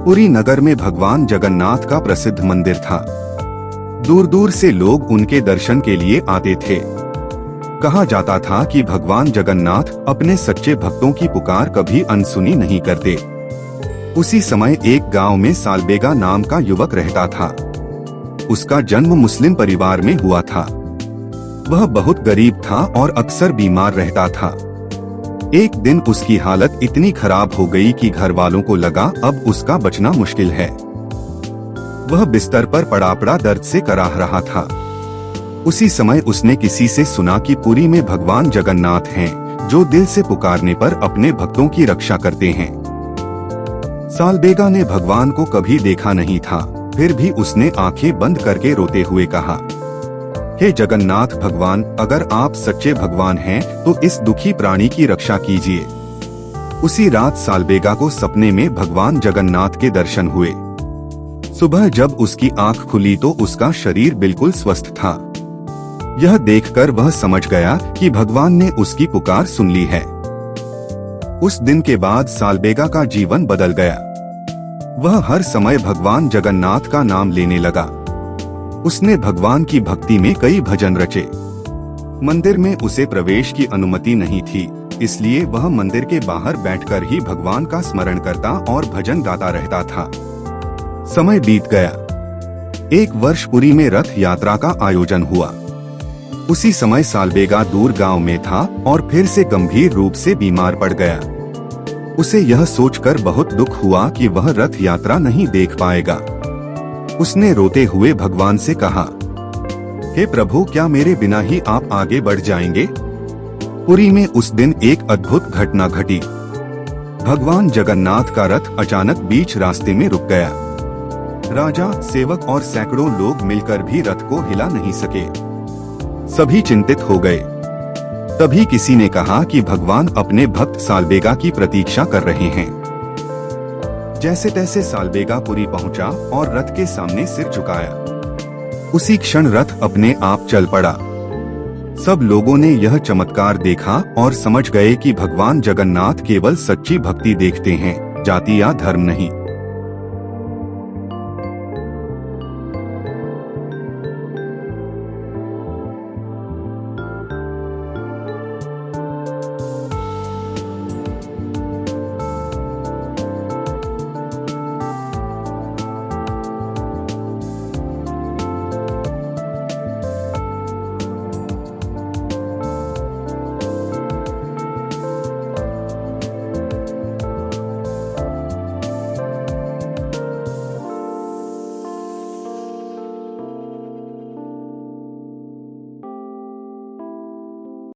पुरी नगर में भगवान जगन्नाथ का प्रसिद्ध मंदिर था। दूर दूर से लोग उनके दर्शन के लिए आते थे। कहा जाता था कि भगवान जगन्नाथ अपने सच्चे भक्तों की पुकार कभी अनसुनी नहीं करते। उसी समय एक गांव में सालबेगा नाम का युवक रहता था। उसका जन्म मुस्लिम परिवार में हुआ था। वह बहुत गरीब था और अक्सर बीमार रहता था। एक दिन उसकी हालत इतनी खराब हो गई कि घर वालों को लगा अब उसका बचना मुश्किल है। वह बिस्तर पर पड़ा पड़ा दर्द से कराह रहा था। उसी समय उसने किसी से सुना कि पुरी में भगवान जगन्नाथ हैं, जो दिल से पुकारने पर अपने भक्तों की रक्षा करते हैं। सालबेगा ने भगवान को कभी देखा नहीं था, फिर भी उसने आंखें बंद करके रोते हुए कहा, हे जगन्नाथ भगवान, अगर आप सच्चे भगवान हैं तो इस दुखी प्राणी की रक्षा कीजिए। उसी रात सालबेगा को सपने में भगवान जगन्नाथ के दर्शन हुए। सुबह जब उसकी आंख खुली तो उसका शरीर बिल्कुल स्वस्थ था। यह देखकर वह समझ गया कि भगवान ने उसकी पुकार सुन ली है। उस दिन के बाद सालबेगा का जीवन बदल गया। वह हर समय भगवान जगन्नाथ का नाम लेने लगा। उसने भगवान की भक्ति में कई भजन रचे। मंदिर में उसे प्रवेश की अनुमति नहीं थी, इसलिए वह मंदिर के बाहर बैठकर ही भगवान का स्मरण करता और भजन गाता रहता था। समय बीत गया। एक वर्ष पुरी में रथ यात्रा का आयोजन हुआ। उसी समय सालबेगा दूर गांव में था और फिर से गंभीर रूप से बीमार पड़ गया। उसे यह सोचकर बहुत दुख हुआ कि वह रथ यात्रा नहीं देख पाएगा। उसने रोते हुए भगवान से कहा, हे प्रभु, क्या मेरे बिना ही आप आगे बढ़ जाएंगे? पुरी में उस दिन एक अद्भुत घटना घटी। भगवान जगन्नाथ का रथ अचानक बीच रास्ते में रुक गया। राजा, सेवक और सैकड़ों लोग मिलकर भी रथ को हिला नहीं सके। सभी चिंतित हो गए। तभी किसी ने कहा कि भगवान अपने भक्त सालबेगा की प्रतीक्षा कर रहे हैं। जैसे तैसे सालबेगा पुरी पहुंचा और रथ के सामने सिर झुकाया। उसी क्षण रथ अपने आप चल पड़ा। सब लोगों ने यह चमत्कार देखा और समझ गए कि भगवान जगन्नाथ केवल सच्ची भक्ति देखते हैं, जाति या धर्म नहीं।